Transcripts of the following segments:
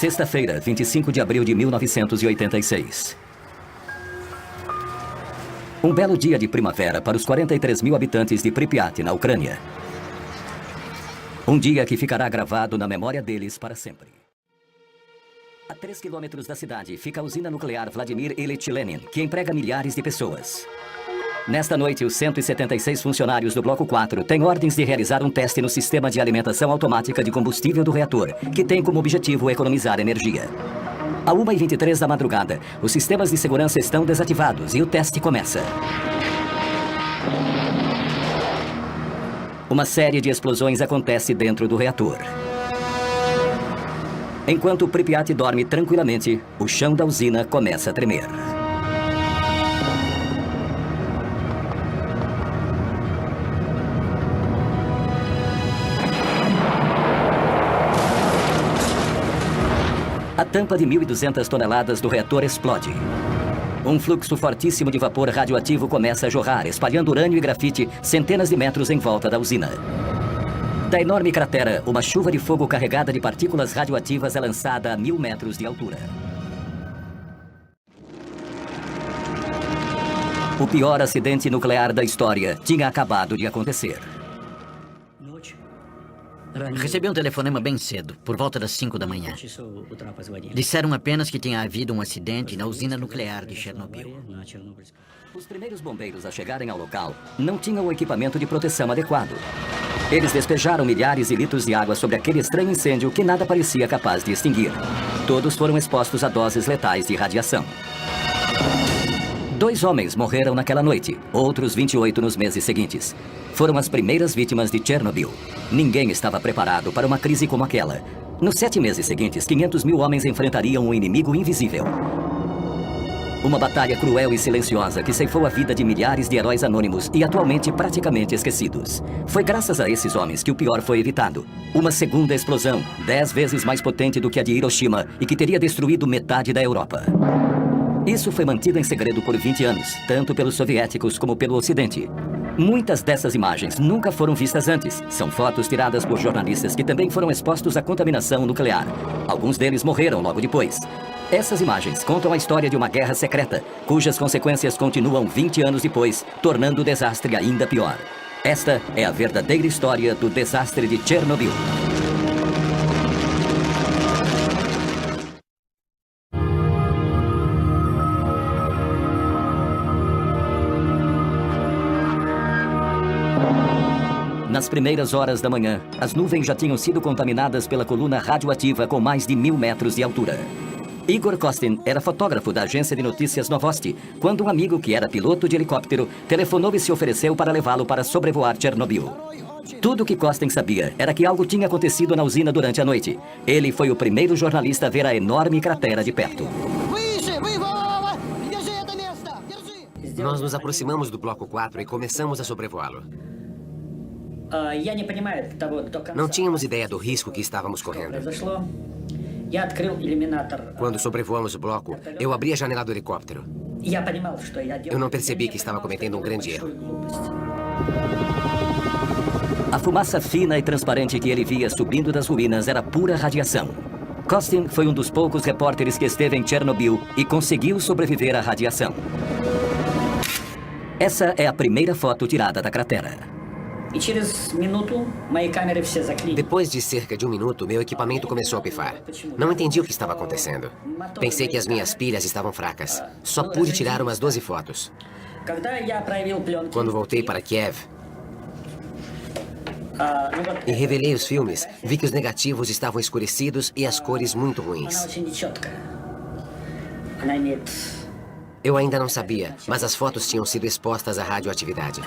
Sexta-feira, 25 de abril de 1986. Um belo dia de primavera para os 43 mil habitantes de Pripyat, na Ucrânia. Um dia que ficará gravado na memória deles para sempre. A 3 quilômetros da cidade fica a usina nuclear Vladimir Ilyich Lenin, que emprega milhares de pessoas. Nesta noite, os 176 funcionários do Bloco 4 têm ordens de realizar um teste no sistema de alimentação automática de combustível do reator, que tem como objetivo economizar energia. À 1h23 da madrugada, os sistemas de segurança estão desativados e o teste começa. Uma série de explosões acontece dentro do reator. Enquanto Pripyat dorme tranquilamente, o chão da usina começa a tremer. A tampa de 1.200 toneladas do reator explode. Um fluxo fortíssimo de vapor radioativo começa a jorrar, espalhando urânio e grafite centenas de metros em volta da usina. Da enorme cratera, uma chuva de fogo carregada de partículas radioativas é lançada a 1.000 metros de altura. O pior acidente nuclear da história tinha acabado de acontecer. Recebi um telefonema bem cedo, por volta das 5 da manhã. Disseram apenas que tinha havido um acidente na usina nuclear de Chernobyl. Os primeiros bombeiros a chegarem ao local não tinham o equipamento de proteção adequado. Eles despejaram milhares de litros de água sobre aquele estranho incêndio que nada parecia capaz de extinguir. Todos foram expostos a doses letais de radiação. 2 homens morreram naquela noite, outros 28 nos meses seguintes. Foram as primeiras vítimas de Chernobyl. Ninguém estava preparado para uma crise como aquela. Nos 7 meses seguintes, 500 mil homens enfrentariam um inimigo invisível. Uma batalha cruel e silenciosa que ceifou a vida de milhares de heróis anônimos e atualmente praticamente esquecidos. Foi graças a esses homens que o pior foi evitado. Uma segunda explosão, 10 vezes mais potente do que a de Hiroshima e que teria destruído metade da Europa. Isso foi mantido em segredo por 20 anos, tanto pelos soviéticos como pelo Ocidente. Muitas dessas imagens nunca foram vistas antes. São fotos tiradas por jornalistas que também foram expostos à contaminação nuclear. Alguns deles morreram logo depois. Essas imagens contam a história de uma guerra secreta, cujas consequências continuam 20 anos depois, tornando o desastre ainda pior. Esta é a verdadeira história do desastre de Chernobyl. Nas primeiras horas da manhã, as nuvens já tinham sido contaminadas pela coluna radioativa com mais de 1.000 metros de altura. Igor Kostin era fotógrafo da agência de notícias Novosti, quando um amigo que era piloto de helicóptero telefonou e se ofereceu para levá-lo para sobrevoar Chernobyl. Tudo o que Kostin sabia era que algo tinha acontecido na usina durante a noite. Ele foi o primeiro jornalista a ver a enorme cratera de perto. Nós nos aproximamos do Bloco 4 e começamos a sobrevoá-lo. Não tínhamos ideia do risco que estávamos correndo. Quando sobrevoamos o bloco, eu abri a janela do helicóptero. Eu não percebi que estava cometendo um grande erro. A fumaça fina e transparente que ele via subindo das ruínas era pura radiação. Kostin foi um dos poucos repórteres que esteve em Chernobyl e conseguiu sobreviver à radiação. Essa é a primeira foto tirada da cratera. Depois de cerca de 1 minuto, meu equipamento começou a pifar. Não entendi o que estava acontecendo. Pensei que as minhas pilhas estavam fracas. Só pude tirar umas 12 fotos. Quando voltei para Kiev e revelei os filmes, vi que os negativos estavam escurecidos e as cores muito ruins. Eu ainda não sabia, mas as fotos tinham sido expostas à radioatividade.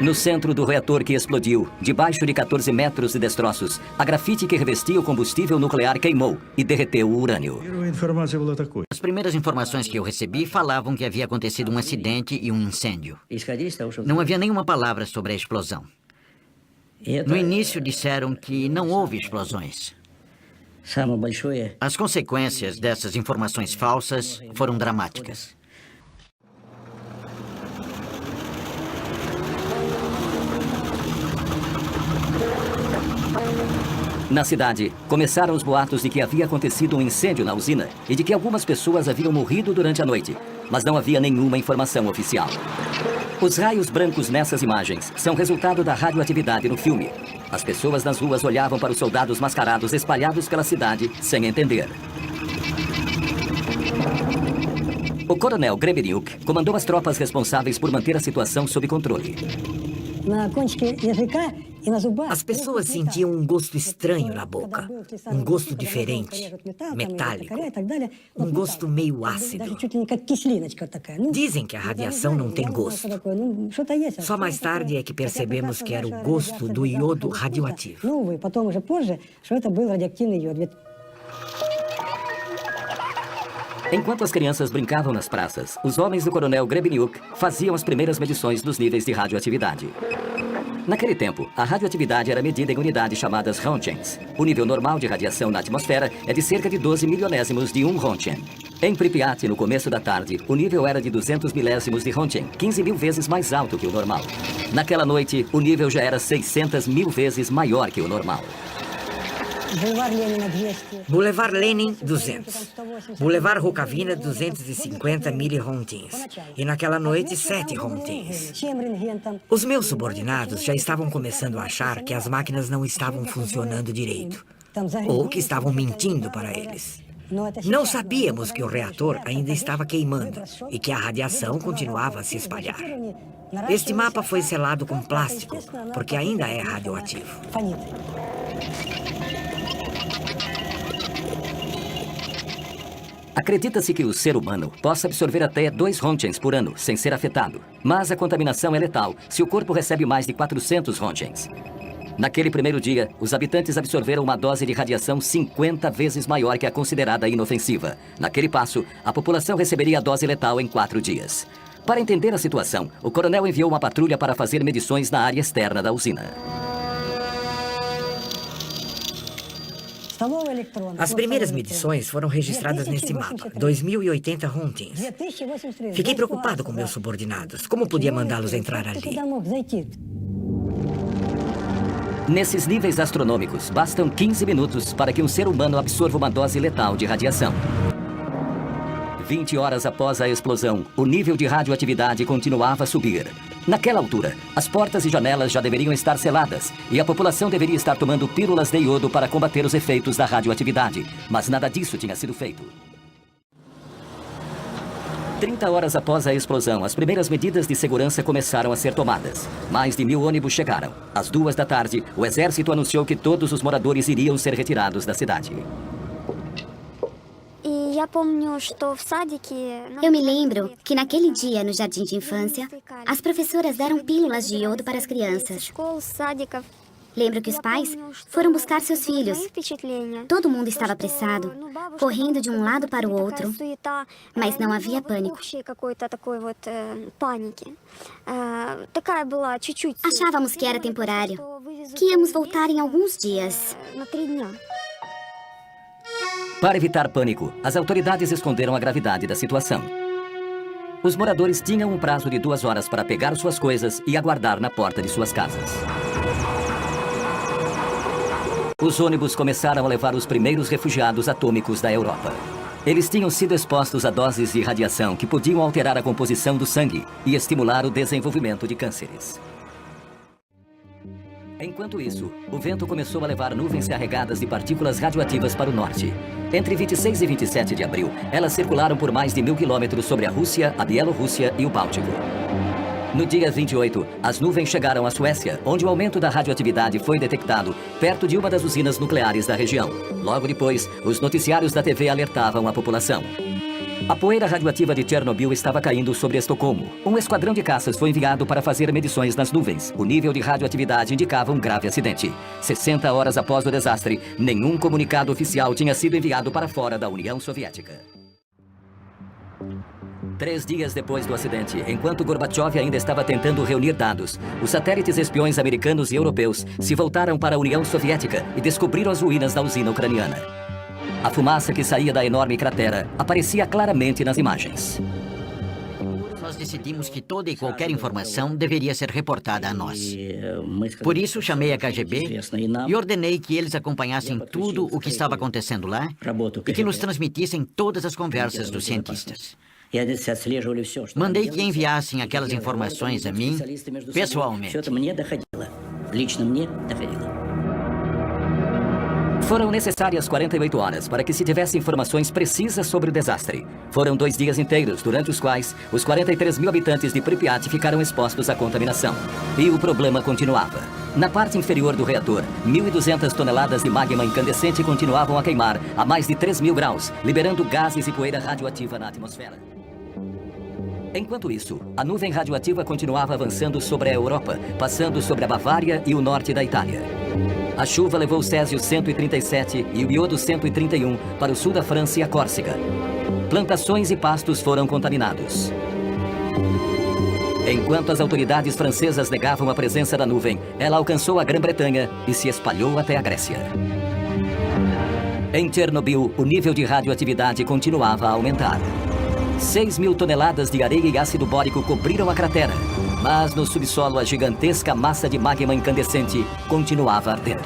No centro do reator que explodiu, debaixo de 14 metros de destroços, a grafite que revestia o combustível nuclear queimou e derreteu o urânio. As primeiras informações que eu recebi falavam que havia acontecido um acidente e um incêndio. Não havia nenhuma palavra sobre a explosão. No início disseram que não houve explosões. As consequências dessas informações falsas foram dramáticas. Na cidade, começaram os boatos de que havia acontecido um incêndio na usina e de que algumas pessoas haviam morrido durante a noite, mas não havia nenhuma informação oficial. Os raios brancos nessas imagens são resultado da radioatividade no filme. As pessoas nas ruas olhavam para os soldados mascarados espalhados pela cidade sem entender. O coronel Grebenjuk comandou as tropas responsáveis por manter a situação sob controle. As pessoas sentiam um gosto estranho na boca, um gosto diferente, metálico, um gosto meio ácido. Dizem que a radiação não tem gosto. Só mais tarde é que percebemos que era o gosto do iodo radioativo. Enquanto as crianças brincavam nas praças, os homens do coronel Grebenjuk faziam as primeiras medições dos níveis de radioatividade. Naquele tempo, a radioatividade era medida em unidades chamadas Rontgens. O nível normal de radiação na atmosfera é de cerca de 12 milionésimos de 1 Rontgen. Em Pripyat, no começo da tarde, o nível era de 200 milésimos de Rontgen, 15 mil vezes mais alto que o normal. Naquela noite, o nível já era 600 mil vezes maior que o normal. Boulevard Lenin, 200. Boulevard Rukavina, 250 milirontgens. E naquela noite, 7 rontgens. Os meus subordinados já estavam começando a achar que as máquinas não estavam funcionando direito. Ou que estavam mentindo para eles. Não sabíamos que o reator ainda estava queimando e que a radiação continuava a se espalhar. Este mapa foi selado com plástico, porque ainda é radioativo. Acredita-se que o ser humano possa absorver até 2 Rontgens por ano sem ser afetado. Mas a contaminação é letal se o corpo recebe mais de 400 Rontgens. Naquele primeiro dia, os habitantes absorveram uma dose de radiação 50 vezes maior que a considerada inofensiva. Naquele passo, a população receberia a dose letal em 4 dias. Para entender a situação, o coronel enviou uma patrulha para fazer medições na área externa da usina. As primeiras medições foram registradas nesse mapa, 2080 rontgens. Fiquei preocupado com meus subordinados. Como podia mandá-los entrar ali? Nesses níveis astronômicos, bastam 15 minutos para que um ser humano absorva uma dose letal de radiação. 20 horas após a explosão, o nível de radioatividade continuava a subir. Naquela altura, as portas e janelas já deveriam estar seladas e a população deveria estar tomando pílulas de iodo para combater os efeitos da radioatividade. Mas nada disso tinha sido feito. 30 horas após a explosão, as primeiras medidas de segurança começaram a ser tomadas. Mais de 1000 ônibus chegaram. Às 2 da tarde, o exército anunciou que todos os moradores iriam ser retirados da cidade. Eu me lembro que naquele dia, no jardim de infância, as professoras deram pílulas de iodo para as crianças. Lembro que os pais foram buscar seus filhos. Todo mundo estava apressado, correndo de um lado para o outro, mas não havia pânico. Achávamos que era temporário, que íamos voltar em alguns dias. Para evitar pânico, as autoridades esconderam a gravidade da situação. Os moradores tinham um prazo de 2 horas para pegar suas coisas e aguardar na porta de suas casas. Os ônibus começaram a levar os primeiros refugiados atômicos da Europa. Eles tinham sido expostos a doses de radiação que podiam alterar a composição do sangue e estimular o desenvolvimento de cânceres. Enquanto isso, o vento começou a levar nuvens carregadas de partículas radioativas para o norte. Entre 26 e 27 de abril, elas circularam por mais de 1000 quilômetros sobre a Rússia, a Bielorrússia e o Báltico. No dia 28, as nuvens chegaram à Suécia, onde o aumento da radioatividade foi detectado perto de uma das usinas nucleares da região. Logo depois, os noticiários da TV alertavam a população. A poeira radioativa de Chernobyl estava caindo sobre Estocolmo. Um esquadrão de caças foi enviado para fazer medições nas nuvens. O nível de radioatividade indicava um grave acidente. 60 horas após o desastre, nenhum comunicado oficial tinha sido enviado para fora da União Soviética. 3 dias depois do acidente, enquanto Gorbachev ainda estava tentando reunir dados, os satélites espiões americanos e europeus se voltaram para a União Soviética e descobriram as ruínas da usina ucraniana. A fumaça que saía da enorme cratera aparecia claramente nas imagens. nós decidimos que toda e qualquer informação deveria ser reportada a nós. Por isso, chamei a KGB e ordenei que eles acompanhassem tudo o que estava acontecendo lá e que nos transmitissem todas as conversas dos cientistas. Mandei que enviassem aquelas informações a mim pessoalmente. Foram necessárias 48 horas para que se tivesse informações precisas sobre o desastre. Foram 2 dias inteiros, durante os quais os 43 mil habitantes de Pripyat ficaram expostos à contaminação. E o problema continuava. Na parte inferior do reator, 1.200 toneladas de magma incandescente continuavam a queimar a mais de 3.000 graus, liberando gases e poeira radioativa na atmosfera. Enquanto isso, a nuvem radioativa continuava avançando sobre a Europa, passando sobre a Bavária e o norte da Itália. A chuva levou o Césio 137 e o iodo 131 para o sul da França e a Córcega. Plantações e pastos foram contaminados. Enquanto as autoridades francesas negavam a presença da nuvem, ela alcançou a Grã-Bretanha e se espalhou até a Grécia. Em Chernobyl, o nível de radioatividade continuava a aumentar. 6.000 toneladas de areia e ácido bórico cobriram a cratera, mas no subsolo a gigantesca massa de magma incandescente continuava a arder.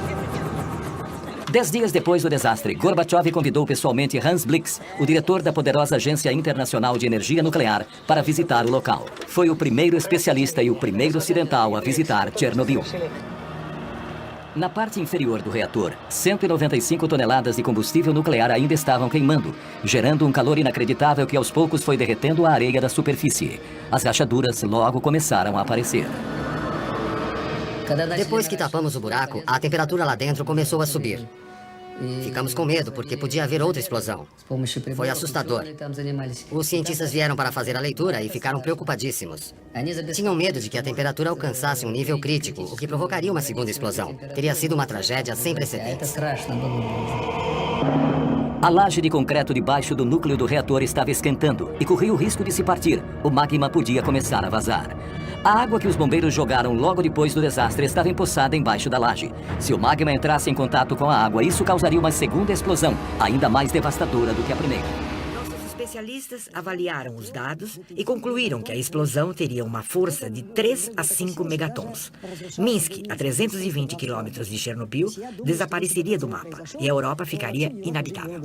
10 dias depois do desastre, Gorbachev convidou pessoalmente Hans Blix, o diretor da poderosa Agência Internacional de Energia Nuclear, para visitar o local. Foi o primeiro especialista e o primeiro ocidental a visitar Chernobyl. Na parte inferior do reator, 195 toneladas de combustível nuclear ainda estavam queimando, gerando um calor inacreditável que aos poucos foi derretendo a areia da superfície. As rachaduras logo começaram a aparecer. Depois que tapamos o buraco, a temperatura lá dentro começou a subir. Ficamos com medo, porque podia haver outra explosão. Foi assustador. Os cientistas vieram para fazer a leitura e ficaram preocupadíssimos. Tinham medo de que a temperatura alcançasse um nível crítico, o que provocaria uma segunda explosão. Teria sido uma tragédia sem precedentes. A laje de concreto debaixo do núcleo do reator estava esquentando e corria o risco de se partir. O magma podia começar a vazar. A água que os bombeiros jogaram logo depois do desastre estava empoçada embaixo da laje. Se o magma entrasse em contato com a água, isso causaria uma segunda explosão, ainda mais devastadora do que a primeira. Nossos especialistas avaliaram os dados e concluíram que a explosão teria uma força de 3 a 5 megatons. Minsk, a 320 quilômetros de Chernobyl, desapareceria do mapa e a Europa ficaria inabitável.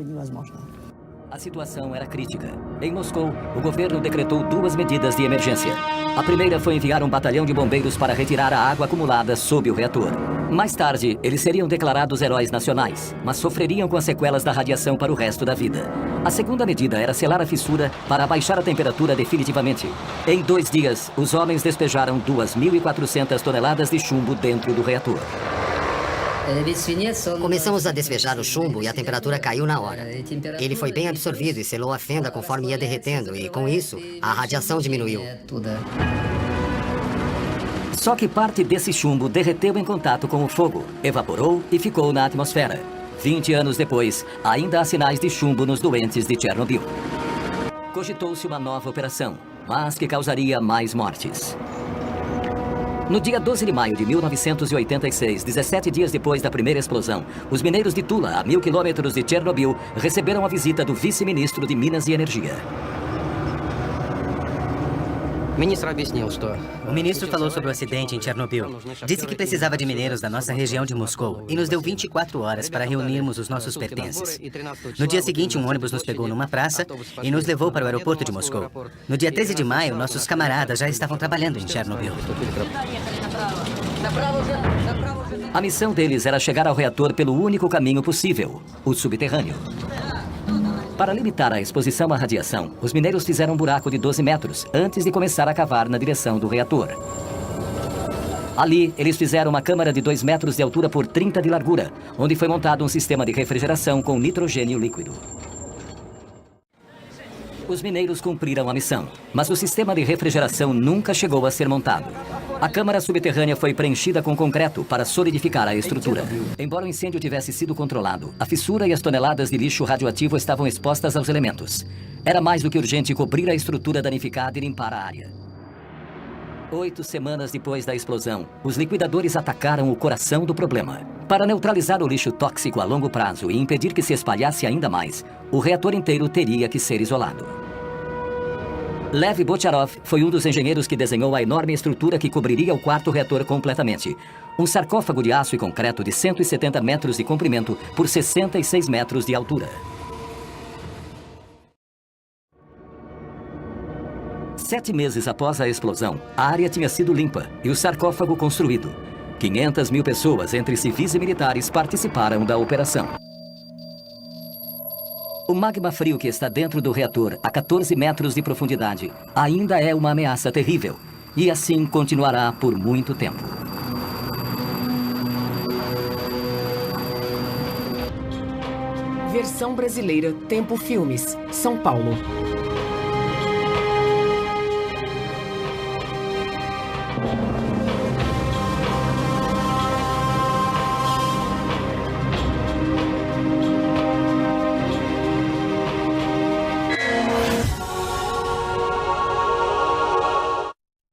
A situação era crítica. Em Moscou, o governo decretou 2 medidas de emergência. A primeira foi enviar um batalhão de bombeiros para retirar a água acumulada sob o reator. Mais tarde, eles seriam declarados heróis nacionais, mas sofreriam com as sequelas da radiação para o resto da vida. A segunda medida era selar a fissura para abaixar a temperatura definitivamente. Em 2 dias, os homens despejaram 2.400 toneladas de chumbo dentro do reator. Começamos a despejar o chumbo e a temperatura caiu na hora. Ele foi bem absorvido e selou a fenda conforme ia derretendo, e com isso, a radiação diminuiu. Só que parte desse chumbo derreteu em contato com o fogo, evaporou e ficou na atmosfera. 20 anos depois, ainda há sinais de chumbo nos doentes de Chernobyl. Cogitou-se uma nova operação, mas que causaria mais mortes. No dia 12 de maio de 1986, 17 dias depois da primeira explosão, os mineiros de Tula, a 1.000 quilômetros de Chernobyl, receberam a visita do vice-ministro de Minas e Energia. O ministro falou sobre o acidente em Chernobyl. Disse que precisava de mineiros da nossa região de Moscou e nos deu 24 horas para reunirmos os nossos pertences. No dia seguinte, um ônibus nos pegou numa praça e nos levou para o aeroporto de Moscou. No dia 13 de maio, nossos camaradas já estavam trabalhando em Chernobyl. A missão deles era chegar ao reator pelo único caminho possível, o subterrâneo. Para limitar a exposição à radiação, os mineiros fizeram um buraco de 12 metros antes de começar a cavar na direção do reator. Ali, eles fizeram uma câmara de 2 metros de altura por 30 de largura, onde foi montado um sistema de refrigeração com nitrogênio líquido. Os mineiros cumpriram a missão, mas o sistema de refrigeração nunca chegou a ser montado. A câmara subterrânea foi preenchida com concreto para solidificar a estrutura. Embora o incêndio tivesse sido controlado, a fissura e as toneladas de lixo radioativo estavam expostas aos elementos. Era mais do que urgente cobrir a estrutura danificada e limpar a área. 8 semanas depois da explosão, os liquidadores atacaram o coração do problema. Para neutralizar o lixo tóxico a longo prazo e impedir que se espalhasse ainda mais, o reator inteiro teria que ser isolado. Lev Bocharov foi um dos engenheiros que desenhou a enorme estrutura que cobriria o quarto reator completamente. Um sarcófago de aço e concreto de 170 metros de comprimento por 66 metros de altura. 7 meses após a explosão, a área tinha sido limpa e o sarcófago construído. 500 mil pessoas, entre civis e militares, participaram da operação. O magma frio que está dentro do reator, a 14 metros de profundidade, ainda é uma ameaça terrível. E assim continuará por muito tempo. Versão brasileira, Tempo Filmes, São Paulo.